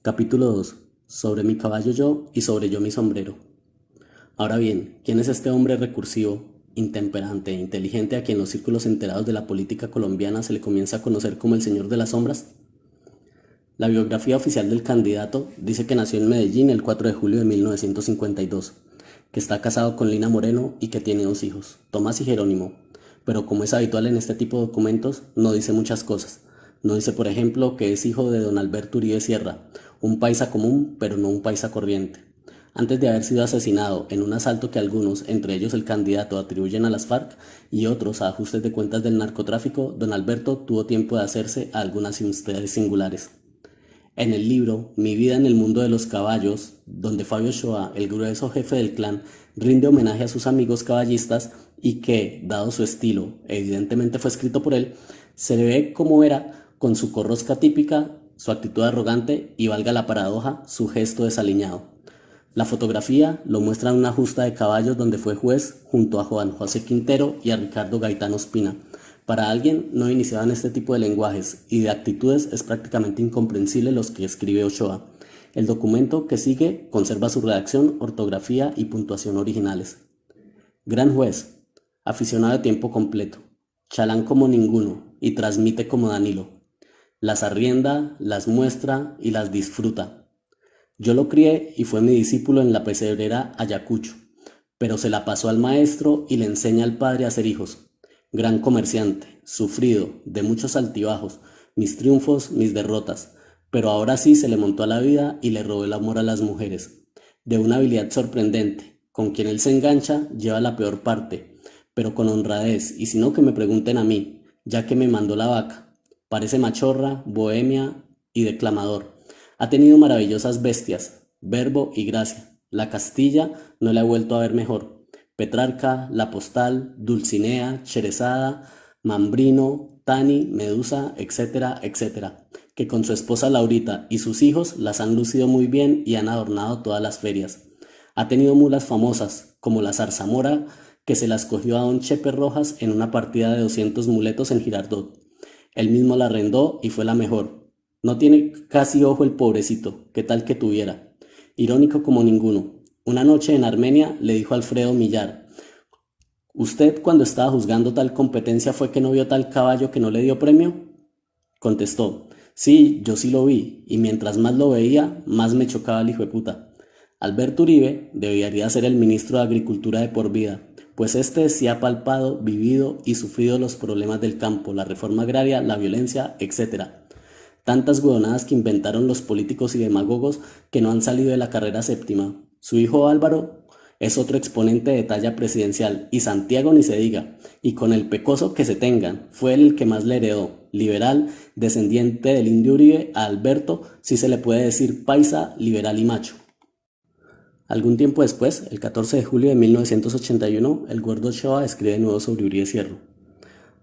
Capítulo 2. Sobre mi caballo yo y sobre yo mi sombrero. Ahora bien, ¿quién es este hombre recursivo, intemperante e inteligente a quien los círculos enterados de la política colombiana se le comienza a conocer como el Señor de las Sombras? La biografía oficial del candidato dice que nació en Medellín el 4 de julio de 1952, que está casado con Lina Moreno y que tiene dos hijos, Tomás y Jerónimo. Pero como es habitual en este tipo de documentos, no dice muchas cosas. No dice, por ejemplo, que es hijo de don Alberto Uribe Sierra, un paisa común, pero no un paisa corriente. Antes de haber sido asesinado en un asalto que algunos, entre ellos el candidato, atribuyen a las FARC y otros a ajustes de cuentas del narcotráfico, don Alberto tuvo tiempo de hacerse a algunas singulares. En el libro Mi vida en el mundo de los caballos, donde Fabio Shoa, el grueso jefe del clan, rinde homenaje a sus amigos caballistas y que, dado su estilo, evidentemente fue escrito por él, se le ve como era, con su corrosca típica, su actitud arrogante y, valga la paradoja, su gesto desaliñado. La fotografía lo muestra en una justa de caballos donde fue juez junto a Juan José Quintero y a Ricardo Gaitán Ospina. Para alguien no iniciado en este tipo de lenguajes y de actitudes es prácticamente incomprensible los que escribe Ochoa. El documento que sigue conserva su redacción, ortografía y puntuación originales. Gran juez, aficionado de tiempo completo, chalán como ninguno y transmite como Danilo. Las arrienda, las muestra y las disfruta. Yo lo crié y fue mi discípulo en la pesebrera Ayacucho, pero se la pasó al maestro y le enseña al padre a ser hijos. Gran comerciante, sufrido, de muchos altibajos, mis triunfos, mis derrotas, pero ahora sí se le montó a la vida y le robó el amor a las mujeres. De una habilidad sorprendente, con quien él se engancha lleva la peor parte, pero con honradez, y si no que me pregunten a mí, ya que me mandó la vaca. Parece machorra, bohemia y declamador. Ha tenido maravillosas bestias, verbo y gracia. La Castilla no la he vuelto a ver mejor. Petrarca, La Postal, Dulcinea, Cherezada, Mambrino, Tani, Medusa, etcétera, etcétera, que con su esposa Laurita y sus hijos las han lucido muy bien y han adornado todas las ferias. Ha tenido mulas famosas, como la zarzamora, que se las cogió a don Chepe Rojas en una partida de 200 muletos en Girardot. Él mismo la arrendó y fue la mejor. No tiene casi ojo el pobrecito, qué tal que tuviera. Irónico como ninguno. Una noche en Armenia le dijo Alfredo Millar: ¿Usted cuando estaba juzgando tal competencia fue que no vio tal caballo que no le dio premio? Contestó: Sí, yo sí lo vi, y mientras más lo veía, más me chocaba el hijo de puta. Alberto Uribe debería ser el ministro de Agricultura de por vida, pues este sí ha palpado, vivido y sufrido los problemas del campo, la reforma agraria, la violencia, etc. Tantas huevonadas que inventaron los políticos y demagogos que no han salido de la carrera séptima. Su hijo Álvaro es otro exponente de talla presidencial, y Santiago ni se diga, y con el pecoso que se tengan, fue él el que más le heredó, liberal, descendiente del indio Uribe, a Alberto, si se le puede decir paisa, liberal y macho. Algún tiempo después, el 14 de julio de 1981, el gordo Ochoa escribe de nuevo sobre Uribe Sierra.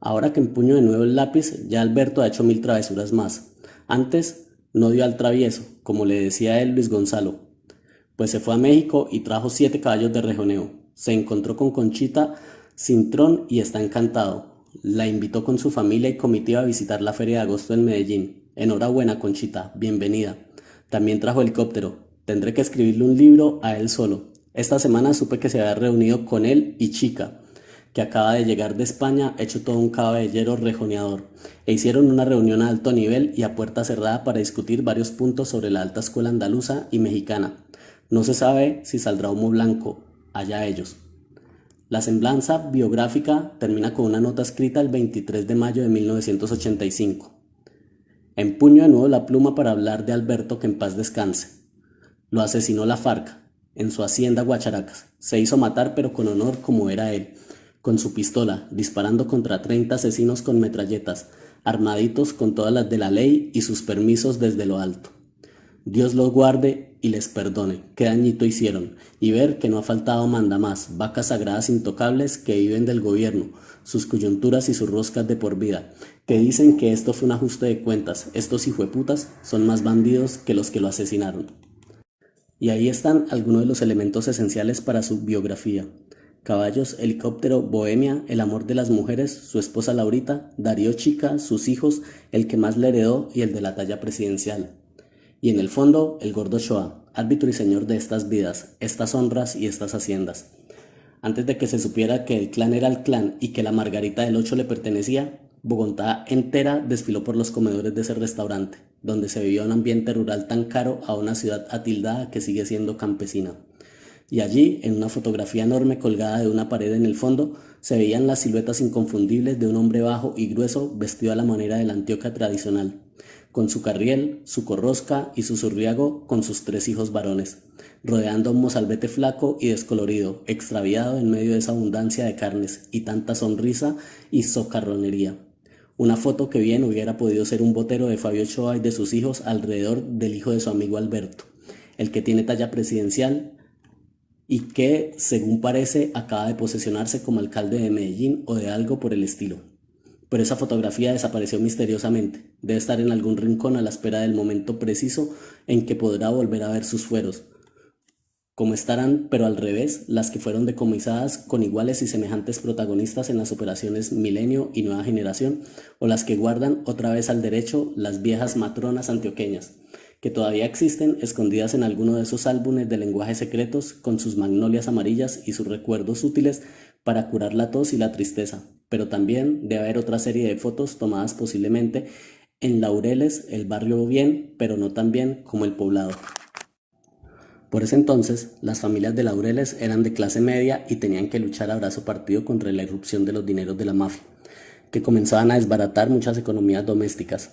Ahora que empuño de nuevo el lápiz, ya Alberto ha hecho 1000 travesuras más. Antes no dio al travieso, como le decía él Luis Gonzalo, pues se fue a México y trajo 7 caballos de rejoneo. Se encontró con Conchita Cintrón y está encantado. La invitó con su familia y comitiva a visitar la Feria de Agosto en Medellín. Enhorabuena, Conchita, bienvenida. También trajo helicóptero. Tendré que escribirle un libro a él solo. Esta semana supe que se había reunido con él y Chica, que acaba de llegar de España, hecho todo un caballero rejoneador, e hicieron una reunión a alto nivel y a puerta cerrada para discutir varios puntos sobre la alta escuela andaluza y mexicana. No se sabe si saldrá humo blanco, allá ellos. La semblanza biográfica termina con una nota escrita el 23 de mayo de 1985. Empuño de nuevo la pluma para hablar de Alberto, que en paz descanse. Lo asesinó la FARC en su hacienda Guacharacas. Se hizo matar, pero con honor, como era él, con su pistola, disparando contra 30 asesinos con metralletas, armaditos con todas las de la ley y sus permisos desde lo alto. Dios los guarde y les perdone, qué dañito hicieron, y ver que no ha faltado mandamás, vacas sagradas intocables que viven del gobierno, sus coyunturas y sus roscas de por vida, que dicen que esto fue un ajuste de cuentas. Estos hijueputas son más bandidos que los que lo asesinaron. Y ahí están algunos de los elementos esenciales para su biografía: caballos, helicóptero, bohemia, el amor de las mujeres, su esposa Laurita, Darío Chica, sus hijos, el que más le heredó y el de la talla presidencial. y en el fondo el gordo Ochoa, árbitro y señor de estas vidas, estas honras y estas haciendas. Antes de que se supiera que el clan era el clan y que la Margarita del Ocho le pertenecía, Bogotá entera desfiló por los comedores de ese restaurante, donde se vivía un ambiente rural tan caro a una ciudad atildada que sigue siendo campesina. Y allí, en una fotografía enorme colgada de una pared en el fondo, se veían las siluetas inconfundibles de un hombre bajo y grueso vestido a la manera de la Antioquia tradicional, con su carriel, su corrosca y su zurriago con sus 3 hijos varones, rodeando a un mozalbete flaco y descolorido, extraviado en medio de esa abundancia de carnes y tanta sonrisa y socarronería. Una foto que bien hubiera podido ser un botero de Fabio Ochoa y de sus hijos alrededor del hijo de su amigo Alberto, el que tiene talla presidencial y que, según parece, acaba de posesionarse como alcalde de Medellín o de algo por el estilo. Pero esa fotografía desapareció misteriosamente. Debe estar en algún rincón a la espera del momento preciso en que podrá volver a ver sus fueros. Como estarán, pero al revés, las que fueron decomisadas con iguales y semejantes protagonistas en las operaciones Milenio y Nueva Generación, o las que guardan otra vez al derecho las viejas matronas antioqueñas, que todavía existen escondidas en alguno de esos álbumes de lenguajes secretos con sus magnolias amarillas y sus recuerdos útiles para curar la tos y la tristeza. Pero también debe haber otra serie de fotos tomadas posiblemente en Laureles, el barrio bien, pero no tan bien como el Poblado. Por ese entonces, las familias de Laureles eran de clase media y tenían que luchar a brazo partido contra la irrupción de los dineros de la mafia, que comenzaban a desbaratar muchas economías domésticas.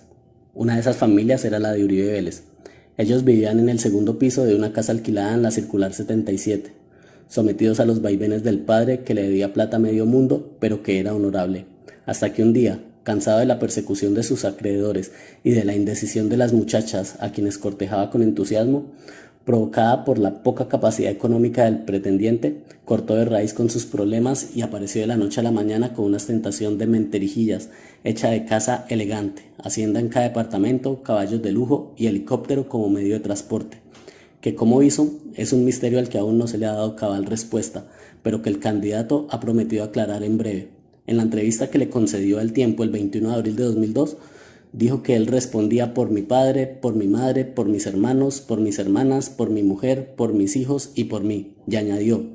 Una de esas familias era la de Uribe Vélez. Ellos vivían en el segundo piso de una casa alquilada en la Circular 77, sometidos a los vaivenes del padre que le debía plata a medio mundo, pero que era honorable, hasta que un día, cansado de la persecución de sus acreedores y de la indecisión de las muchachas a quienes cortejaba con entusiasmo, provocada por la poca capacidad económica del pretendiente, cortó de raíz con sus problemas y apareció de la noche a la mañana con una ostentación de menterijillas, hecha de casa elegante, hacienda en cada departamento, caballos de lujo y helicóptero como medio de transporte. Que cómo hizo es un misterio al que aún no se le ha dado cabal respuesta, pero que el candidato ha prometido aclarar en breve. En la entrevista que le concedió El Tiempo el 21 de abril de 2002, dijo que él respondía por mi padre, por mi madre, por mis hermanos, por mis hermanas, por mi mujer, por mis hijos y por mí. Y añadió,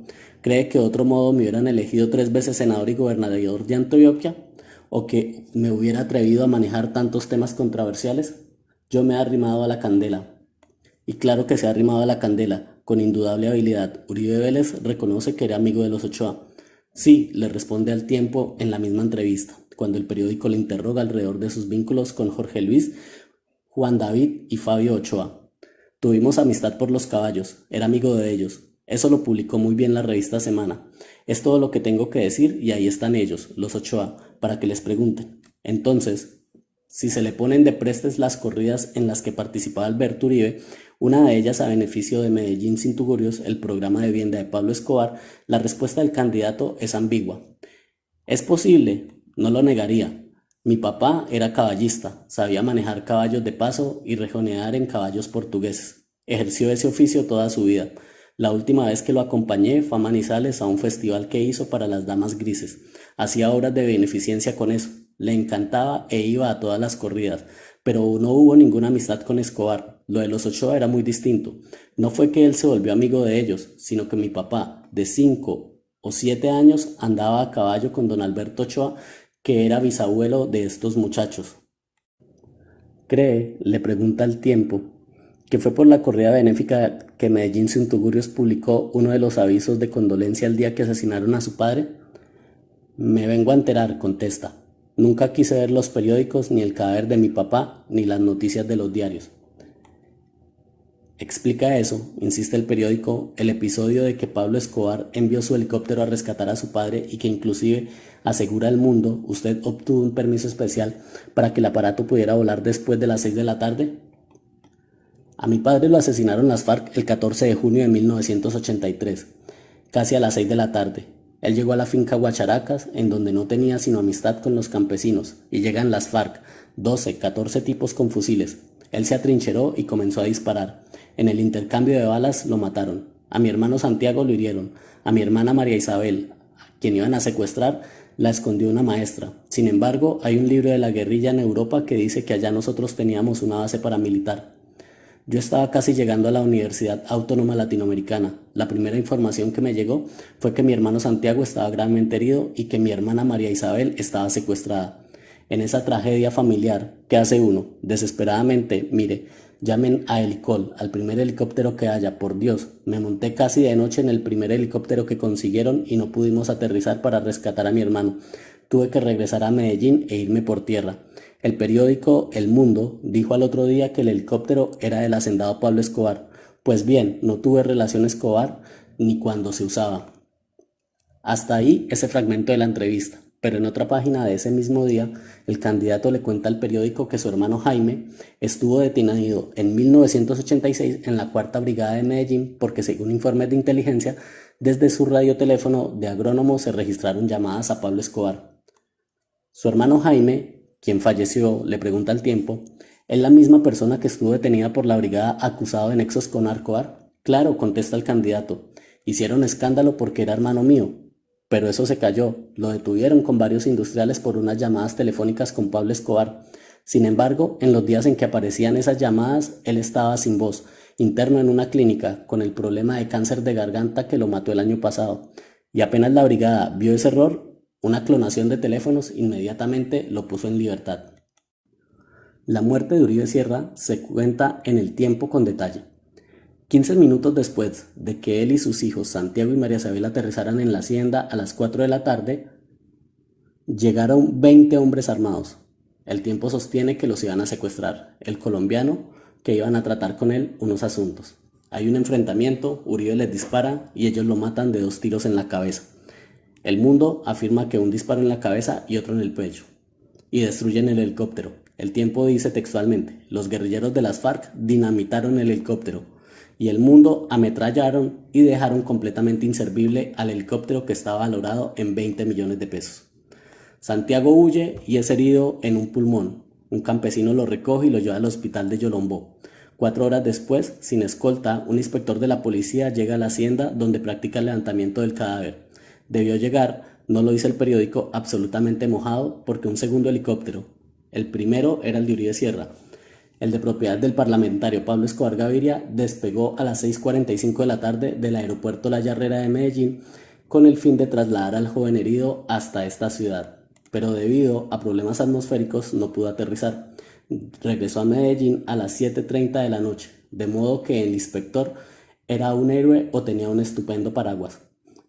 ¿cree que de otro modo me hubieran elegido 3 veces senador y gobernador de Antioquia? ¿O que me hubiera atrevido a manejar tantos temas controversiales? Yo me he arrimado a la candela. Y claro que se ha arrimado a la candela, con indudable habilidad. Uribe Vélez reconoce que era amigo de los Ochoa. Sí, le responde Al Tiempo en la misma entrevista, cuando el periódico le interroga alrededor de sus vínculos con Jorge Luis, Juan David y Fabio Ochoa. Tuvimos amistad por los caballos, era amigo de ellos. Eso lo publicó muy bien la revista Semana. Es todo lo que tengo que decir y ahí están ellos, los Ochoa, para que les pregunten. Entonces, si se le ponen de prestes las corridas en las que participaba Alberto Uribe, una de ellas a beneficio de Medellín sin tugurios, el programa de vivienda de Pablo Escobar, la respuesta del candidato es ambigua. Es posible, no lo negaría. Mi papá era caballista, sabía manejar caballos de paso y rejonear en caballos portugueses. Ejerció ese oficio toda su vida. La última vez que lo acompañé fue a Manizales a un festival que hizo para las damas grises. Hacía obras de beneficencia con eso. Le encantaba e iba a todas las corridas, pero no hubo ninguna amistad con Escobar. Lo de los Ochoa era muy distinto. No fue que él se volvió amigo de ellos, sino que mi papá, de 5 o 7 años, andaba a caballo con don Alberto Ochoa, que era bisabuelo de estos muchachos. ¿Cree, le pregunta Al Tiempo, que fue por la corrida benéfica que Medellín sin tugurios publicó uno de los avisos de condolencia el día que asesinaron a su padre? Me vengo a enterar, contesta. Nunca quise ver los periódicos, ni el cadáver de mi papá, ni las noticias de los diarios. Explica eso, insiste el periódico, el episodio de que Pablo Escobar envió su helicóptero a rescatar a su padre y que inclusive, asegura El Mundo, usted obtuvo un permiso especial para que el aparato pudiera volar después de las 6 de la tarde. A mi padre lo asesinaron las FARC el 14 de junio de 1983, casi a las 6 de la tarde. Él llegó a la finca Guacharacas, en donde no tenía sino amistad con los campesinos, y llegan las FARC, 12, 14 tipos con fusiles. Él se atrincheró y comenzó a disparar. En el intercambio de balas lo mataron. A mi hermano Santiago lo hirieron. A mi hermana María Isabel, quien iban a secuestrar, la escondió una maestra. Sin embargo, hay un libro de la guerrilla en Europa que dice que allá nosotros teníamos una base paramilitar. Yo estaba casi llegando a la Universidad Autónoma Latinoamericana. La primera información que me llegó fue que mi hermano Santiago estaba gravemente herido y que mi hermana María Isabel estaba secuestrada. En esa tragedia familiar, ¿qué hace uno? Desesperadamente, mire, llamen a Helicol, al primer helicóptero que haya, por Dios. Me monté casi de noche en el primer helicóptero que consiguieron y no pudimos aterrizar para rescatar a mi hermano. Tuve que regresar a Medellín e irme por tierra. El periódico El Mundo dijo al otro día que el helicóptero era del hacendado Pablo Escobar. Pues bien, no tuve relación Escobar ni cuando se usaba. Hasta ahí ese fragmento de la entrevista. Pero en otra página de ese mismo día, el candidato le cuenta al periódico que su hermano Jaime estuvo detenido en 1986 en la Cuarta Brigada de Medellín porque, según informes de inteligencia, desde su radioteléfono de agrónomo se registraron llamadas a Pablo Escobar. Su hermano Jaime, quien falleció, le pregunta al tiempo, ¿es la misma persona que estuvo detenida por la brigada acusado de nexos con Arcoar? Claro, contesta el candidato. Hicieron escándalo porque era hermano mío. Pero eso se cayó. Lo detuvieron con varios industriales por unas llamadas telefónicas con Pablo Escobar. Sin embargo, en los días en que aparecían esas llamadas, él estaba sin voz, interno en una clínica, con el problema de cáncer de garganta que lo mató el año pasado. Y apenas la brigada vio ese error, una clonación de teléfonos, inmediatamente lo puso en libertad. La muerte de Uribe Sierra se cuenta en el tiempo con detalle. 15 minutos después de que él y sus hijos Santiago y María Isabel aterrizaran en la hacienda a las 4 de la tarde, llegaron 20 hombres armados. El tiempo sostiene que los iban a secuestrar, el colombiano, que iban a tratar con él unos asuntos. Hay un enfrentamiento, Uribe les dispara y ellos lo matan de 2 tiros en la cabeza. El Mundo afirma que un disparo en la cabeza y otro en el pecho, y destruyen el helicóptero. El Tiempo dice textualmente, los guerrilleros de las FARC dinamitaron el helicóptero, y El Mundo ametrallaron y dejaron completamente inservible al helicóptero que estaba valorado en 20 millones de pesos. Santiago huye y es herido en un pulmón. Un campesino lo recoge y lo lleva al hospital de Yolombó. 4 horas después, sin escolta, un inspector de la policía llega a la hacienda donde practica el levantamiento del cadáver. Debió llegar, no lo dice el periódico, absolutamente mojado porque un segundo helicóptero, el primero era el de Uribe Sierra, el de propiedad del parlamentario Pablo Escobar Gaviria, despegó a las 6:45 de la tarde del aeropuerto La Yarrera de Medellín con el fin de trasladar al joven herido hasta esta ciudad, pero debido a problemas atmosféricos no pudo aterrizar. Regresó a Medellín a las 7:30 de la noche, de modo que el inspector era un héroe o tenía un estupendo paraguas.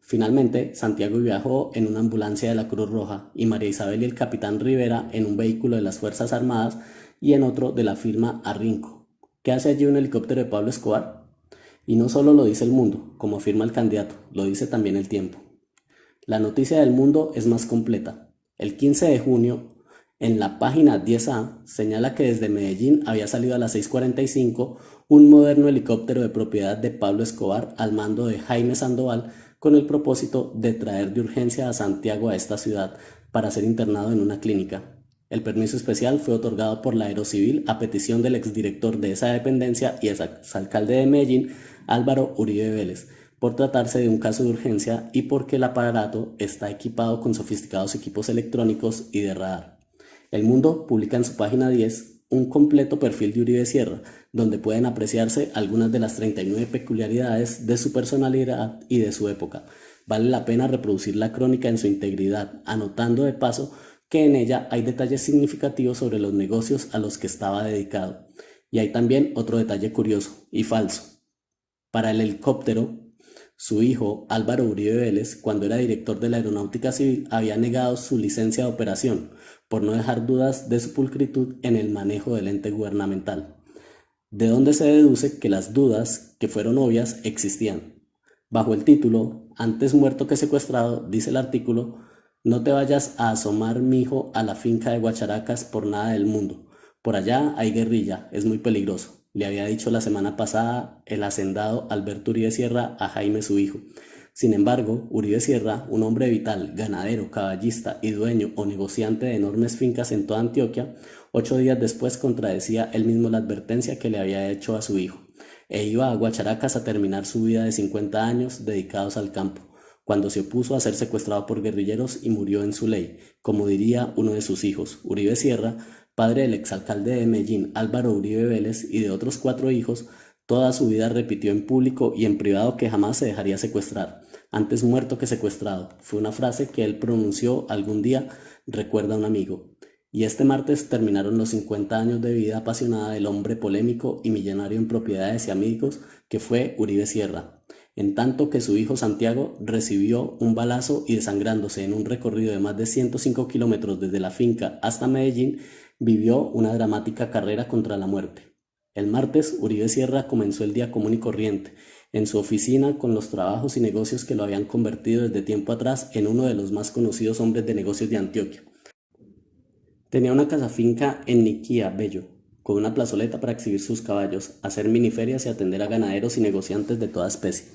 Finalmente, Santiago viajó en una ambulancia de la Cruz Roja y María Isabel y el capitán Rivera en un vehículo de las Fuerzas Armadas y en otro de la firma Arrinco. ¿Qué hace allí un helicóptero de Pablo Escobar? Y no solo lo dice El Mundo, como afirma el candidato, lo dice también El Tiempo. La noticia del Mundo es más completa. El 15 de junio, en la página 10A, señala que desde Medellín había salido a las 6:45 un moderno helicóptero de propiedad de Pablo Escobar al mando de Jaime Sandoval con el propósito de traer de urgencia a Santiago a esta ciudad para ser internado en una clínica. El permiso especial fue otorgado por la Aerocivil a petición del exdirector de esa dependencia y exalcalde de Medellín, Álvaro Uribe Vélez, por tratarse de un caso de urgencia y porque el aparato está equipado con sofisticados equipos electrónicos y de radar. El Mundo publica en su página 10 un completo perfil de Uribe Sierra, donde pueden apreciarse algunas de las 39 peculiaridades de su personalidad y de su época. Vale la pena reproducir la crónica en su integridad, anotando de paso que en ella hay detalles significativos sobre los negocios a los que estaba dedicado. Y hay también otro detalle curioso y falso. Para el helicóptero, su hijo, Álvaro Uribe Vélez, cuando era director de la Aeronáutica Civil, había negado su licencia de operación, por no dejar dudas de su pulcritud en el manejo del ente gubernamental. De donde se deduce que las dudas, que fueron obvias, existían. Bajo el título, Antes muerto que secuestrado, dice el artículo, no te vayas a asomar, mijo, a la finca de Guacharacas por nada del mundo. Por allá hay guerrilla, es muy peligroso, le había dicho la semana pasada el hacendado Alberto Uribe Sierra a Jaime su hijo. Sin embargo, Uribe Sierra, un hombre vital, ganadero, caballista y dueño o negociante de enormes fincas en toda Antioquia, 8 días después contradecía él mismo la advertencia que le había hecho a su hijo, e iba a Guacharacas a terminar su vida de 50 años dedicados al campo, cuando se opuso a ser secuestrado por guerrilleros y murió en su ley. Como diría uno de sus hijos, Uribe Sierra Padre del exalcalde de Medellín, Álvaro Uribe Vélez, y de otros 4 hijos, toda su vida repitió en público y en privado que jamás se dejaría secuestrar. Antes muerto que secuestrado. Fue una frase que él pronunció algún día, recuerda un amigo. Y este martes terminaron los 50 años de vida apasionada del hombre polémico y millonario en propiedades y amigos que fue Uribe Sierra. En tanto que su hijo Santiago recibió un balazo y, desangrándose en un recorrido de más de 105 kilómetros desde la finca hasta Medellín, vivió una dramática carrera contra la muerte. El martes, Uribe Sierra comenzó el día común y corriente, en su oficina, con los trabajos y negocios que lo habían convertido desde tiempo atrás en uno de los más conocidos hombres de negocios de Antioquia. Tenía una casa finca en Niquía, Bello, con una plazoleta para exhibir sus caballos, hacer miniferias y atender a ganaderos y negociantes de toda especie.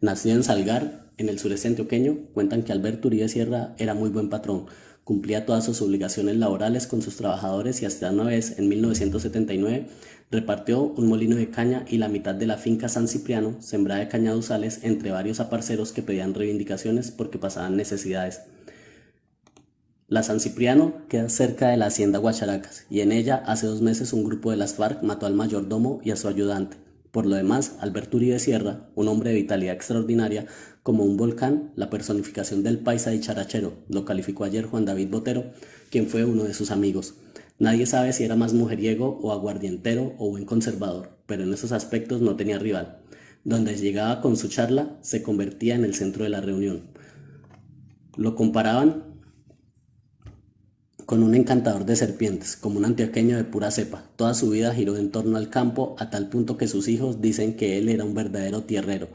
Nacido en Salgar, en el sureste antioqueño, cuentan que Alberto Uribe Sierra era muy buen patrón, cumplía todas sus obligaciones laborales con sus trabajadores y hasta una vez, en 1979, repartió un molino de caña y la mitad de la finca San Cipriano, sembrada de cañaduzales, entre varios aparceros que pedían reivindicaciones porque pasaban necesidades. La San Cipriano queda cerca de la hacienda Guacharacas y en ella hace 2 meses un grupo de las FARC mató al mayordomo y a su ayudante. Por lo demás, Alberto Uribe Sierra, un hombre de vitalidad extraordinaria, como un volcán, la personificación del paisa dicharachero, lo calificó ayer Juan David Botero, quien fue uno de sus amigos. Nadie sabe si era más mujeriego o aguardientero o buen conservador, pero en esos aspectos no tenía rival. Donde llegaba con su charla, se convertía en el centro de la reunión. Lo comparaban con un encantador de serpientes, como un antioqueño de pura cepa. Toda su vida giró en torno al campo, a tal punto que sus hijos dicen que él era un verdadero tierrero.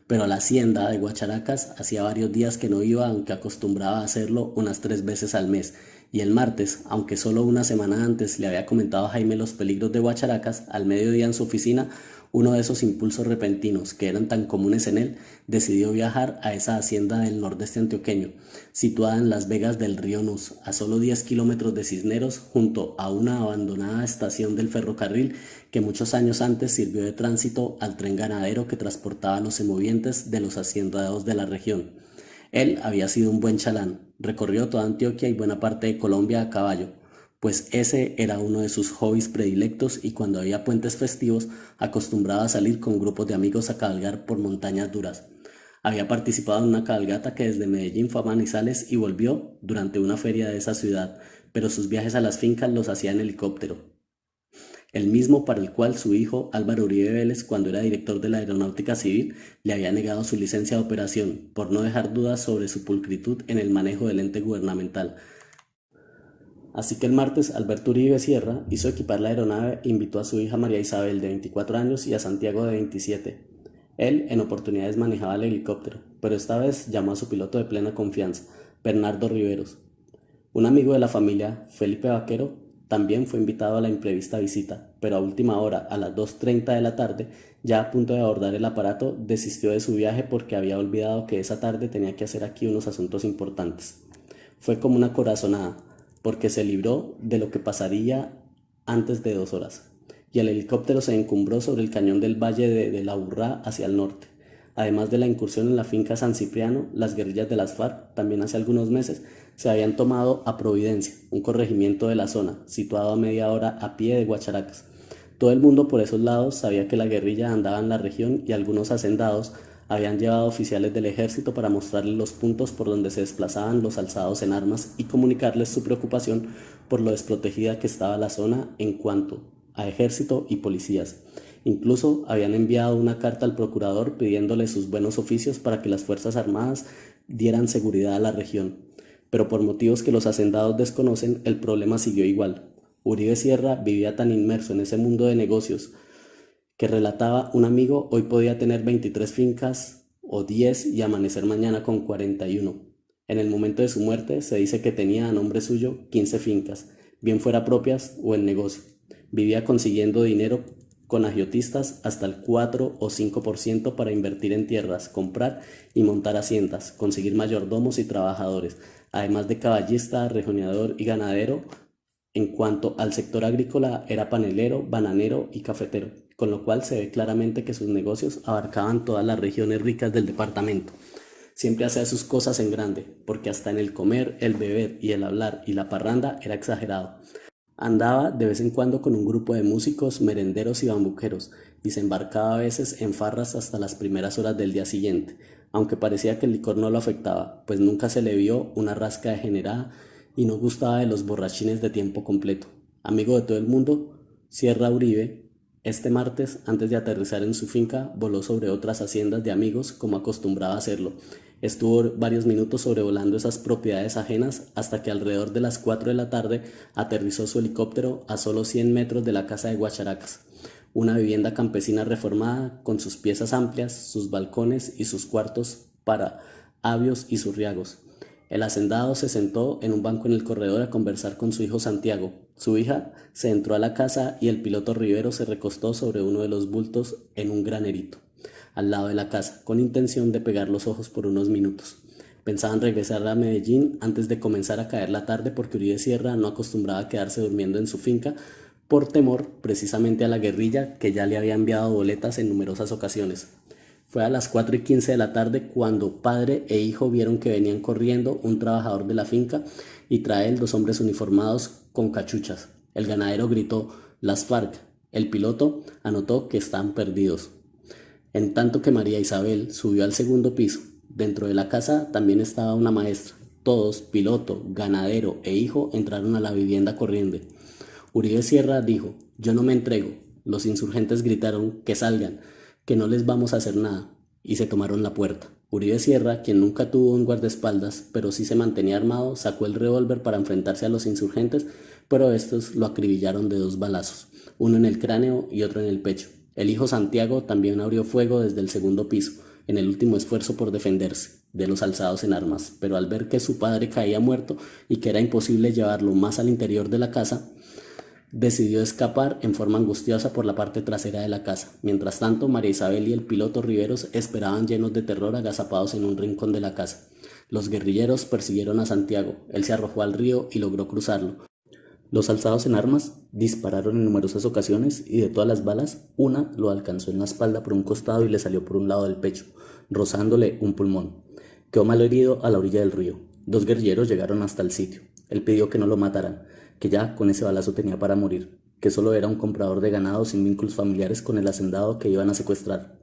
Pero a la hacienda de Guacharacas hacía varios días que no iba, aunque acostumbraba a hacerlo unas 3 veces al mes. Y el martes, aunque solo una semana antes le había comentado a Jaime los peligros de Guacharacas, al mediodía en su oficina, uno de esos impulsos repentinos que eran tan comunes en él, decidió viajar a esa hacienda del nordeste antioqueño, situada en las vegas del río Nus, a solo 10 kilómetros de Cisneros, junto a una abandonada estación del ferrocarril que muchos años antes sirvió de tránsito al tren ganadero que transportaba los semovientes de los haciendados de la región. Él había sido un buen chalán, recorrió toda Antioquia y buena parte de Colombia a caballo, pues ese era uno de sus hobbies predilectos y cuando había puentes festivos acostumbraba a salir con grupos de amigos a cabalgar por montañas duras. Había participado en una cabalgata que desde Medellín fue a Manizales y volvió durante una feria de esa ciudad, pero sus viajes a las fincas los hacía en helicóptero, el mismo para el cual su hijo Álvaro Uribe Vélez, cuando era director de la Aeronáutica Civil, le había negado su licencia de operación, por no dejar dudas sobre su pulcritud en el manejo del ente gubernamental. Así que el martes, Alberto Uribe Sierra hizo equipar la aeronave e invitó a su hija María Isabel, de 24 años, y a Santiago, de 27. Él, en oportunidades, manejaba el helicóptero, pero esta vez llamó a su piloto de plena confianza, Bernardo Riveros. Un amigo de la familia, Felipe Vaquero, también fue invitado a la imprevista visita, pero a última hora, a las 2:30 de la tarde, ya a punto de abordar el aparato, desistió de su viaje porque había olvidado que esa tarde tenía que hacer aquí unos asuntos importantes. Fue como una corazonada, porque se libró de lo que pasaría antes de 2 horas, y el helicóptero se encumbró sobre el cañón del valle de la Urrá hacia el norte. Además de la incursión en la finca San Cipriano, las guerrillas de las FARC, también hace algunos meses, se habían tomado a Providencia, un corregimiento de la zona, situado a media hora a pie de Guacharacas. Todo el mundo por esos lados sabía que la guerrilla andaba en la región y algunos hacendados habían llevado oficiales del ejército para mostrarles los puntos por donde se desplazaban los alzados en armas y comunicarles su preocupación por lo desprotegida que estaba la zona en cuanto a ejército y policías. Incluso habían enviado una carta al procurador pidiéndole sus buenos oficios para que las Fuerzas Armadas dieran seguridad a la región. Pero por motivos que los hacendados desconocen, el problema siguió igual. Uribe Sierra vivía tan inmerso en ese mundo de negocios que, relataba un amigo, hoy podía tener 23 fincas o 10 y amanecer mañana con 41. En el momento de su muerte se dice que tenía a nombre suyo 15 fincas, bien fuera propias o en negocio. Vivía consiguiendo dinero con agiotistas hasta el 4 o 5% para invertir en tierras, comprar y montar haciendas, conseguir mayordomos y trabajadores, además de caballista, rejoneador y ganadero. En cuanto al sector agrícola, era panelero, bananero y cafetero, con lo cual se ve claramente que sus negocios abarcaban todas las regiones ricas del departamento. Siempre hacía sus cosas en grande, porque hasta en el comer, el beber y el hablar y la parranda era exagerado. Andaba de vez en cuando con un grupo de músicos, merenderos y bambuqueros, y se embarcaba a veces en farras hasta las primeras horas del día siguiente, aunque parecía que el licor no lo afectaba, pues nunca se le vio una rasca degenerada y no gustaba de los borrachines de tiempo completo. Amigo de todo el mundo, Sierra Uribe, este martes, antes de aterrizar en su finca, voló sobre otras haciendas de amigos como acostumbraba hacerlo. Estuvo varios minutos sobrevolando esas propiedades ajenas hasta que alrededor de las 4 de la tarde aterrizó su helicóptero a solo 100 metros de la casa de Guacharacas, una vivienda campesina reformada con sus piezas amplias, sus balcones y sus cuartos para avios y zurriagos. El hacendado se sentó en un banco en el corredor a conversar con su hijo Santiago. Su hija se entró a la casa y el piloto Rivero se recostó sobre uno de los bultos en un granerito al lado de la casa, con intención de pegar los ojos por unos minutos. Pensaban regresar a Medellín antes de comenzar a caer la tarde porque Uribe Sierra no acostumbraba a quedarse durmiendo en su finca por temor precisamente a la guerrilla que ya le había enviado boletas en numerosas ocasiones. Fue a las 4:15 de la tarde cuando padre e hijo vieron que venían corriendo un trabajador de la finca y trae dos hombres uniformados con cachuchas. El ganadero gritó «Las FARC». El piloto anotó que están perdidos. En tanto que María Isabel subió al segundo piso, dentro de la casa también estaba una maestra. Todos, piloto, ganadero e hijo, entraron a la vivienda corriendo. Uribe Sierra dijo, yo no me entrego. Los insurgentes gritaron que salgan, que no les vamos a hacer nada, y se tomaron la puerta. Uribe Sierra, quien nunca tuvo un guardaespaldas, pero sí se mantenía armado, sacó el revólver para enfrentarse a los insurgentes, pero estos lo acribillaron de 2 balazos, uno en el cráneo y otro en el pecho. El hijo Santiago también abrió fuego desde el segundo piso, en el último esfuerzo por defenderse de los alzados en armas, pero al ver que su padre caía muerto y que era imposible llevarlo más al interior de la casa, decidió escapar en forma angustiosa por la parte trasera de la casa. Mientras tanto, María Isabel y el piloto Riveros esperaban llenos de terror agazapados en un rincón de la casa. Los guerrilleros persiguieron a Santiago. Él se arrojó al río y logró cruzarlo. Los alzados en armas dispararon en numerosas ocasiones y de todas las balas, una lo alcanzó en la espalda por un costado y le salió por un lado del pecho, rozándole un pulmón. Quedó malherido a la orilla del río. 2 guerrilleros llegaron hasta el sitio. Él pidió que no lo mataran, que ya con ese balazo tenía para morir, que solo era un comprador de ganado sin vínculos familiares con el hacendado que iban a secuestrar.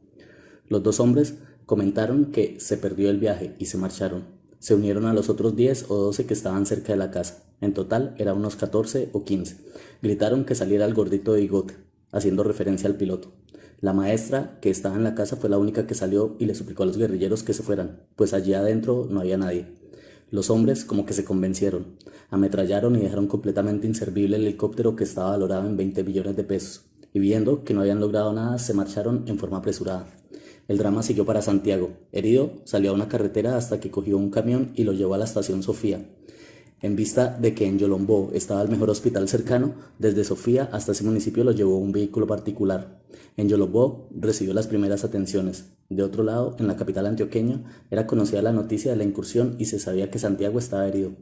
Los 2 hombres comentaron que se perdió el viaje y se marcharon. Se unieron a los otros 10 o 12 que estaban cerca de la casa. En total eran unos 14 o 15. Gritaron que saliera el gordito de bigote, haciendo referencia al piloto. La maestra que estaba en la casa fue la única que salió y le suplicó a los guerrilleros que se fueran, pues allí adentro no había nadie. Los hombres como que se convencieron, ametrallaron y dejaron completamente inservible el helicóptero que estaba valorado en 20 millones de pesos, y viendo que no habían logrado nada, se marcharon en forma apresurada. El drama siguió para Santiago. Herido, salió a una carretera hasta que cogió un camión y lo llevó a la estación Sofía. En vista de que en Yolombó estaba el mejor hospital cercano, desde Sofía hasta ese municipio lo llevó un vehículo particular. En Yolombó recibió las primeras atenciones. De otro lado, en la capital antioqueña, era conocida la noticia de la incursión y se sabía que Santiago estaba herido.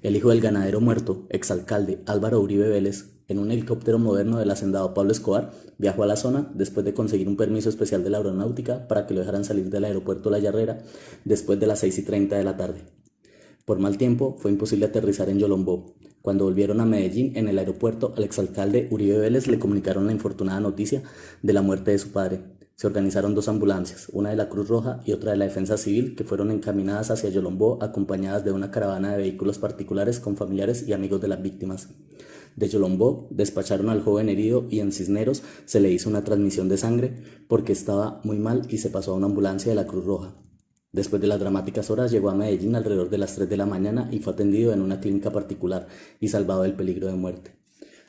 El hijo del ganadero muerto, exalcalde Álvaro Uribe Vélez, en un helicóptero moderno del hacendado Pablo Escobar, viajó a la zona después de conseguir un permiso especial de la aeronáutica para que lo dejaran salir del aeropuerto La Yarrera después de las 6:30 de la tarde. Por mal tiempo, fue imposible aterrizar en Yolombó. Cuando volvieron a Medellín, en el aeropuerto, al exalcalde Uribe Vélez le comunicaron la infortunada noticia de la muerte de su padre. Se organizaron 2 ambulancias, una de la Cruz Roja y otra de la Defensa Civil, que fueron encaminadas hacia Yolombó acompañadas de una caravana de vehículos particulares con familiares y amigos de las víctimas. De Yolombó despacharon al joven herido y en Cisneros se le hizo una transmisión de sangre porque estaba muy mal y se pasó a una ambulancia de la Cruz Roja. Después de las dramáticas horas llegó a Medellín alrededor de las 3 de la mañana y fue atendido en una clínica particular y salvado del peligro de muerte.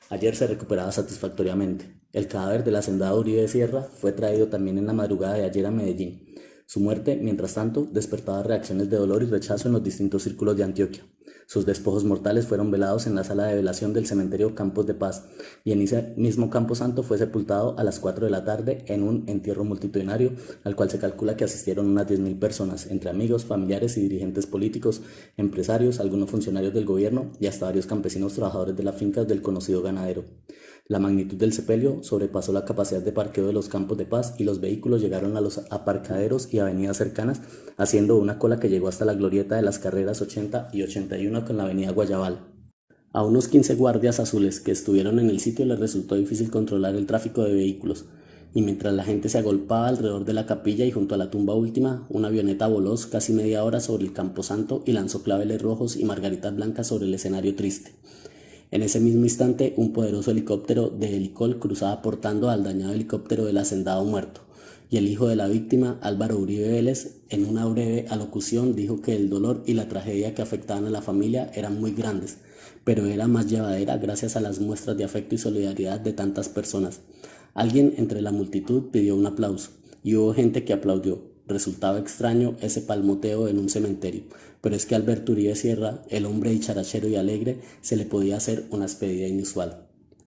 Ayer se recuperaba satisfactoriamente. El cadáver del hacendado Uribe Sierra fue traído también en la madrugada de ayer a Medellín. Su muerte, mientras tanto, despertaba reacciones de dolor y rechazo en los distintos círculos de Antioquia. Sus despojos mortales fueron velados en la sala de velación del cementerio Campos de Paz y en ese mismo Campo Santo fue sepultado a las 4 de la tarde en un entierro multitudinario al cual se calcula que asistieron unas 10.000 personas, entre amigos, familiares y dirigentes políticos, empresarios, algunos funcionarios del gobierno y hasta varios campesinos trabajadores de las fincas del conocido ganadero. La magnitud del sepelio sobrepasó la capacidad de parqueo de los Campos de Paz y los vehículos llegaron a los aparcaderos y avenidas cercanas, haciendo una cola que llegó hasta la glorieta de las carreras 80 y 81 con la avenida Guayabal. A unos 15 guardias azules que estuvieron en el sitio les resultó difícil controlar el tráfico de vehículos, y mientras la gente se agolpaba alrededor de la capilla y junto a la tumba última, una avioneta voló casi media hora sobre el camposanto y lanzó claveles rojos y margaritas blancas sobre el escenario triste. En ese mismo instante, un poderoso helicóptero de Helicol cruzaba portando al dañado helicóptero del hacendado muerto, y el hijo de la víctima, Álvaro Uribe Vélez, en una breve alocución dijo que el dolor y la tragedia que afectaban a la familia eran muy grandes, pero era más llevadera gracias a las muestras de afecto y solidaridad de tantas personas. Alguien entre la multitud pidió un aplauso, y hubo gente que aplaudió. Resultaba extraño ese palmoteo en un cementerio, pero es que a Alberto Uribe Sierra, el hombre dicharachero y alegre, se le podía hacer una despedida inusual.